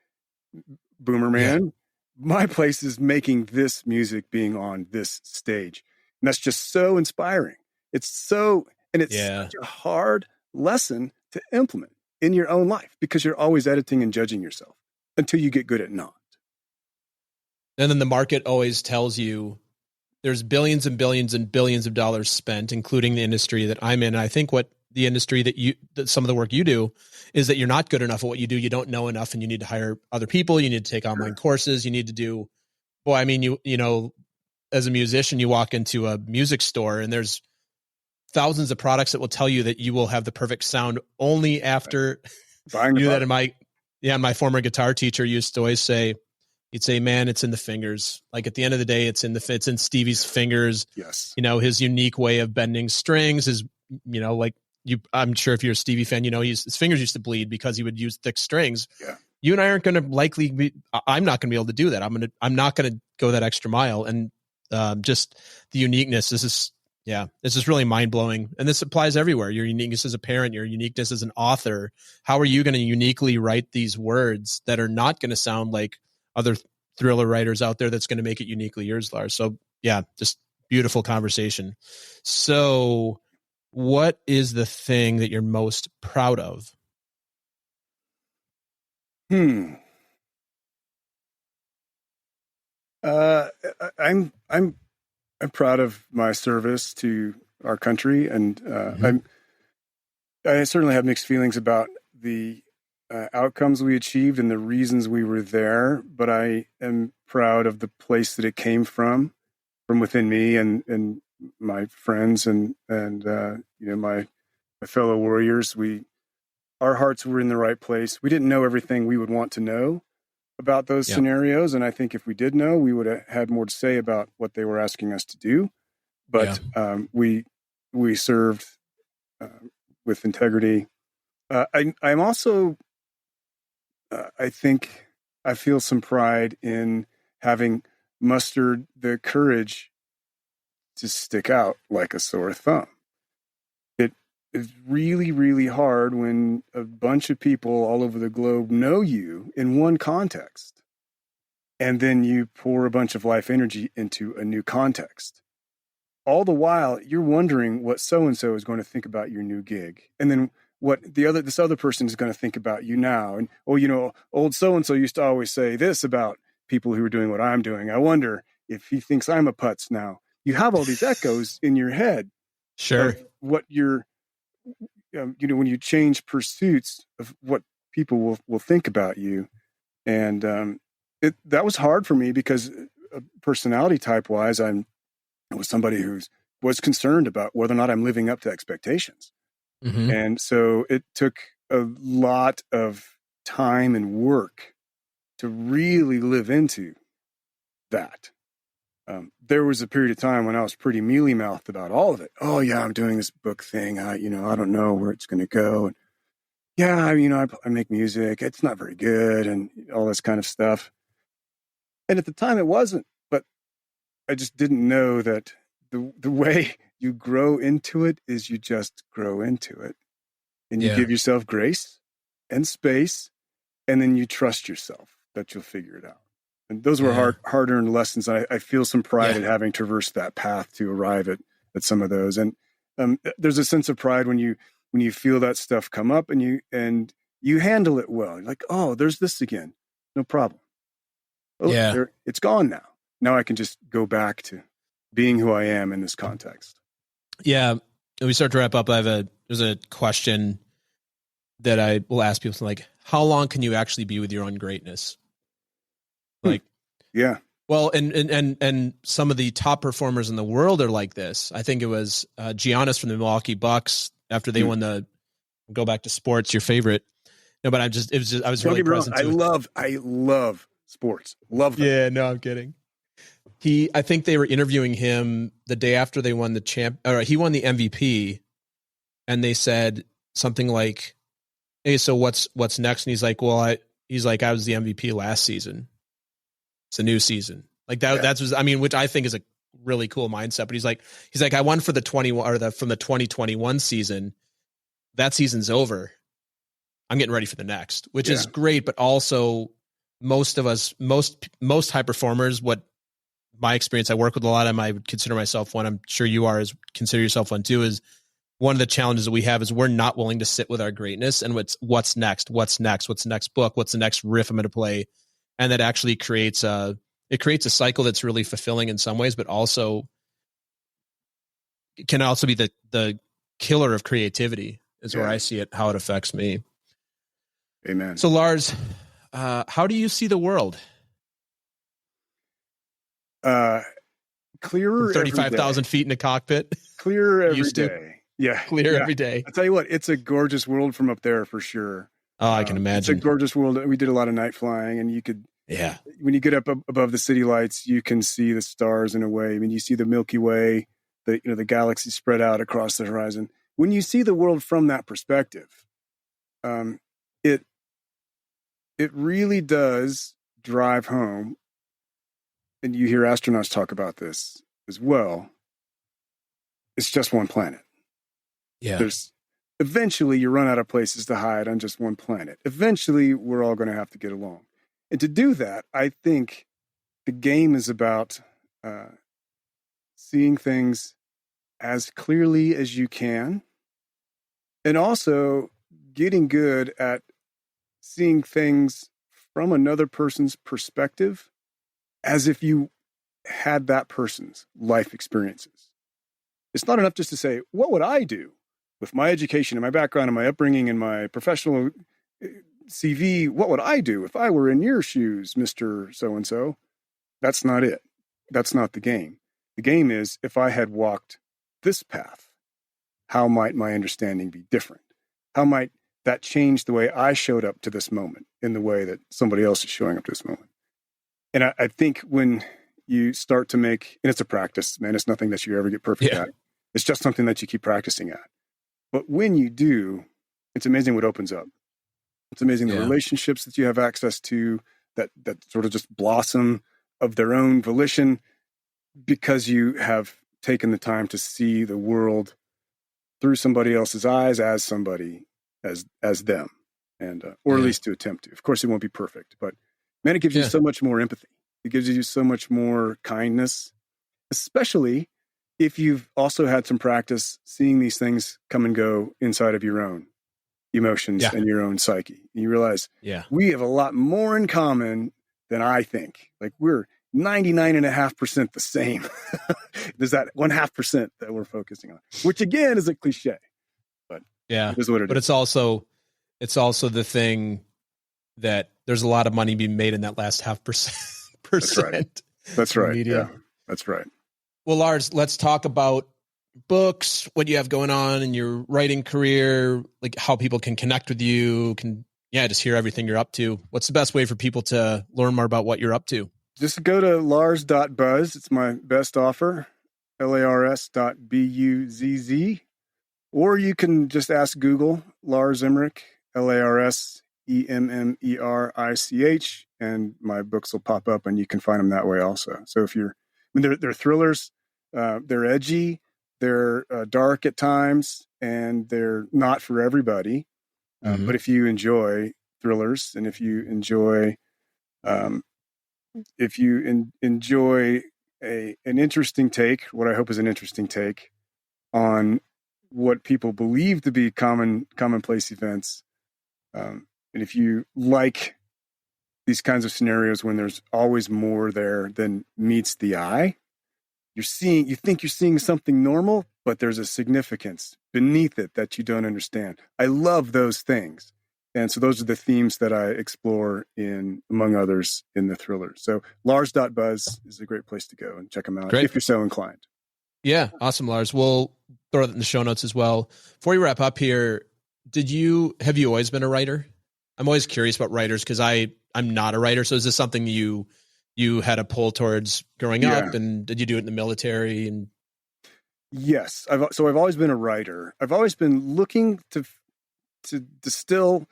Boomer Man. My place is making this music, being on this stage. And that's just so inspiring. It's so, And it's such a hard lesson to implement in your own life because you're always editing and judging yourself until you get good at not. And then the market always tells you there's billions and billions and billions of dollars spent, including the industry that I'm in. I think what the industry that some of the work you do is that you're not good enough at what you do. You don't know enough and you need to hire other people. You need to take online courses. You need to do, well, I mean, you know, as a musician, you walk into a music store and there's thousands of products that will tell you that you will have the perfect sound only after buying you. That in my former guitar teacher used to always say, he'd say, man, it's in the fingers. Like at the end of the day, it's in Stevie's fingers. Yes. You know, his unique way of bending strings is, you know, like I'm sure if you're a Stevie fan, you know, his fingers used to bleed because he would use thick strings. Yeah. You and I aren't going to I'm not going to be able to do that. I'm not going to go that extra mile. And just the uniqueness, this is really mind blowing. And this applies everywhere. Your uniqueness as a parent, your uniqueness as an author. How are you going to uniquely write these words that are not going to sound like other thriller writers out there that's going to make it uniquely yours, Lars? So yeah, just beautiful conversation. So what is the thing that you're most proud of? I'm proud of my service to our country, and I certainly have mixed feelings about the outcomes we achieved and the reasons we were there. But I am proud of the place that it came from within me and my friends and you know, my fellow warriors. Our hearts were in the right place. We didn't know everything we would want to know about those scenarios. And I think if we did know, we would have had more to say about what they were asking us to do. But we served with integrity. I'm also, I think I feel some pride in having mustered the courage to stick out like a sore thumb. It's really, really hard when a bunch of people all over the globe know you in one context, and then you pour a bunch of life energy into a new context. All the while, you're wondering what so-and-so is going to think about your new gig, and then what this other person is going to think about you now. And, oh, you know, old so-and-so used to always say this about people who are doing what I'm doing. I wonder if he thinks I'm a putz now. You have all these echoes in your head. Sure. What you're, you know, when you change pursuits of what people will think about you. And that was hard for me because personality type wise, I was somebody who was concerned about whether or not I'm living up to expectations. Mm-hmm. And so it took a lot of time and work to really live into that. There was a period of time when I was pretty mealy-mouthed about all of it. Oh yeah, I'm doing this book thing. I don't know where it's going to go. And yeah, I make music. It's not very good and all this kind of stuff. And at the time it wasn't, but I just didn't know that the way you grow into it is you just grow into it, and you give yourself grace and space, and then you trust yourself that you'll figure it out. And those were hard-earned lessons. And I feel some pride in having traversed that path to arrive at some of those. And there's a sense of pride when you feel that stuff come up and you handle it well. You're like, oh, there's this again. No problem. Oh, it's gone now. Now I can just go back to being who I am in this context. Yeah. We start to wrap up. There's a question that I will ask people, like, how long can you actually be with your own greatness? Like, well, and some of the top performers in the world are like this. I think it was Giannis from the Milwaukee Bucks after they won go back to sports, your favorite. No, but I was really present. I love sports. Love them. Yeah, no, I'm kidding. I think they were interviewing him the day after they won he won the MVP, and they said something like, "Hey, so what's next?" And he's like, "Well, I was the MVP last season. It's a new season." Like that. Yeah. Which I think is a really cool mindset. But he's like, I won for the 2021 season. That season's over. I'm getting ready for the next, which is great. But also, most of us, most high performers, what my experience, I work with a lot of them. I would consider myself one. I'm sure you consider yourself one too. Is one of the challenges that we have is we're not willing to sit with our greatness and what's next, what's the next book, what's the next riff I'm going to play. And that actually creates a cycle that's really fulfilling in some ways, but also can also be the killer of creativity is where I see it, how it affects me. Amen. So Lars, how do you see the world? Clearer. 35,000 feet in a cockpit. Clearer every day. Yeah. Clear every day. I'll tell you what, it's a gorgeous world from up there for sure. Oh, I can imagine. It's a gorgeous world. We did a lot of night flying, and you could, when you get up above the city lights, you can see the stars in a way. I mean, you see the Milky Way, the galaxy spread out across the horizon. When you see the world from that perspective, it really does drive home. And you hear astronauts talk about this as well. It's just one planet. Yeah. Eventually you run out of places to hide on just one planet. Eventually we're all going to have to get along. And to do that, I think the game is about seeing things as clearly as you can, and also getting good at seeing things from another person's perspective as if you had that person's life experiences. It's not enough just to say, what would I do with my education and my background and my upbringing and my professional CV? What would I do if I were in your shoes, Mr. So-and-so? That's not it. That's not the game. The game is, if I had walked this path, how might my understanding be different? How might that change the way I showed up to this moment in the way that somebody else is showing up to this moment? And I think when you start to make, and it's a practice, man, it's nothing that you ever get perfect at. It's just something that you keep practicing at. But when you do, it's amazing what opens up. It's amazing the relationships that you have access to that sort of just blossom of their own volition because you have taken the time to see the world through somebody else's eyes as somebody, as them, and or at least to attempt to. Of course, it won't be perfect, but man, it gives you so much more empathy. It gives you so much more kindness, especially if you've also had some practice seeing these things come and go inside of your own emotions and your own psyche. And you realize we have a lot more in common than I think. Like, we're 99.5% the same. There's that 0.5% that we're focusing on, which again is a cliche, but it is what it is. But it's also the thing that there's a lot of money being made in that last 0.5%. That's right. Yeah, that's right. Well, Lars, let's talk about books, what you have going on in your writing career, like how people can connect with you, just hear everything you're up to. What's the best way for people to learn more about what you're up to? Just go to lars.buzz. It's my best offer, lars.buzz. Or you can just ask Google, Lars Emmerich, LARSEMMERICH, and my books will pop up and you can find them that way also. So if they're thrillers, they're edgy, they're dark at times, and they're not for everybody. But if you enjoy thrillers, and if you enjoy enjoy an interesting take, what I hope is an interesting take on what people believe to be commonplace events, and if you like these kinds of scenarios when there's always more there than meets the eye, you think you're seeing something normal, but there's a significance beneath it that you don't understand. I love those things. And so those are the themes that I explore among others, in the thrillers. So lars.buzz is a great place to go and check them out if you're so inclined. Yeah. Awesome, Lars. We'll throw that in the show notes as well. Before we wrap up here, have you always been a writer? I'm always curious about writers because I'm not a writer. So is this something you had a pull towards growing up, and did you do it in the military? And yes, I've always been a writer. I've always been looking to distill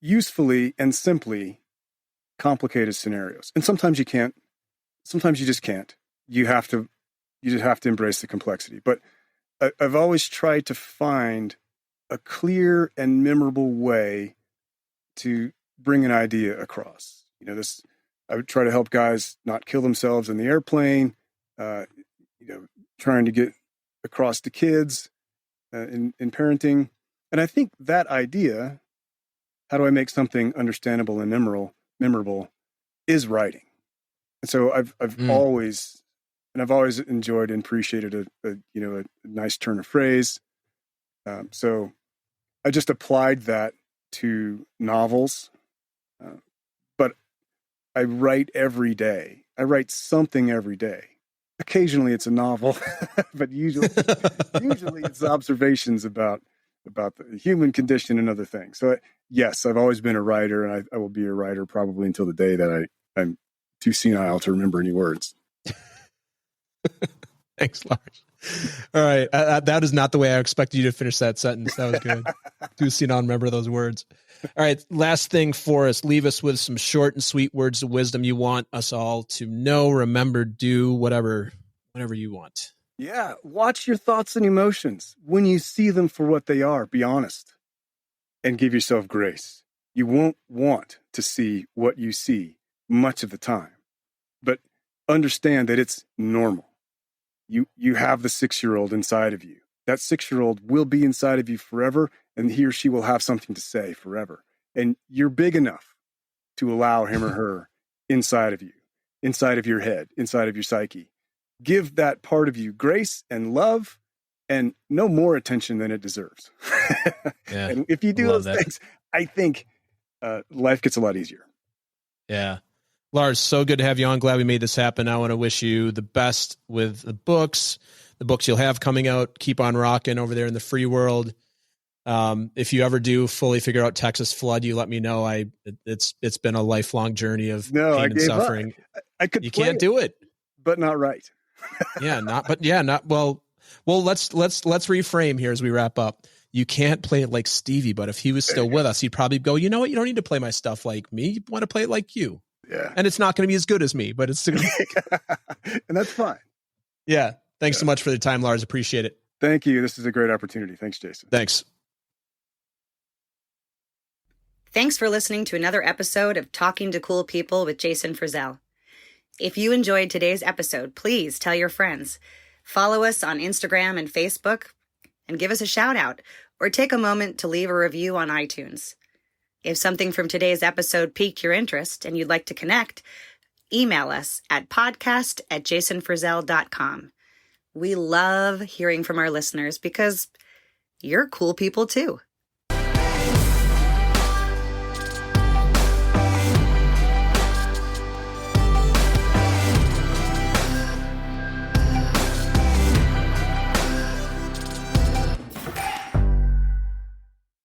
usefully and simply complicated scenarios. And sometimes you can't. Sometimes you just can't. You just have to embrace the complexity. But I've always tried to find a clear and memorable way to bring an idea across. I would try to help guys not kill themselves in the airplane, trying to get across to kids in parenting. And I think that idea, how do I make something understandable and memorable, is writing. And so I've always enjoyed and appreciated a nice turn of phrase. So I just applied that to novels, but I write every day. I write something every day. Occasionally it's a novel, but usually it's observations about the human condition and other things. So yes, I've always been a writer, and I will be a writer probably until the day that I'm too senile to remember any words. Thanks, Lars. All right. That is not the way I expected you to finish that sentence. That was good. Too senile to remember those words. All right. Last thing for us, leave us with some short and sweet words of wisdom you want us all to know, remember, do, whatever you want. Yeah. Watch your thoughts and emotions. When you see them for what they are, be honest and give yourself grace. You won't want to see what you see much of the time, but understand that it's normal. You have the 6-year-old inside of you. That 6-year-old will be inside of you forever, and he or she will have something to say forever. And you're big enough to allow him or her inside of you, inside of your head, inside of your psyche. Give that part of you grace and love and no more attention than it deserves. Yeah, and if you do those things, I think life gets a lot easier. Yeah. Lars, so good to have you on. Glad we made this happen. I want to wish you the best with the books you'll have coming out. Keep on rocking over there in the free world. If you ever do fully figure out Texas flood, you let me know. It's been a lifelong journey of pain and suffering. I could. You can't do it, but not right. Well, let's reframe here as we wrap up. You can't play it like Stevie, but if he was still with us, he'd probably go, you know what? You don't need to play my stuff like me. You want to play it like you. Yeah. And it's not going to be as good as me, but it's still and that's fine. Yeah. Thanks so much for the time, Lars. Appreciate it. Thank you. This is a great opportunity. Thanks, Jason. Thanks. Thanks for listening to another episode of Talking to Cool People with Jason Frizzell. If you enjoyed today's episode, please tell your friends. Follow us on Instagram and Facebook and give us a shout out, or take a moment to leave a review on iTunes. If something from today's episode piqued your interest and you'd like to connect, email us at podcast@jasonfrizzell.com. We love hearing from our listeners because you're cool people too.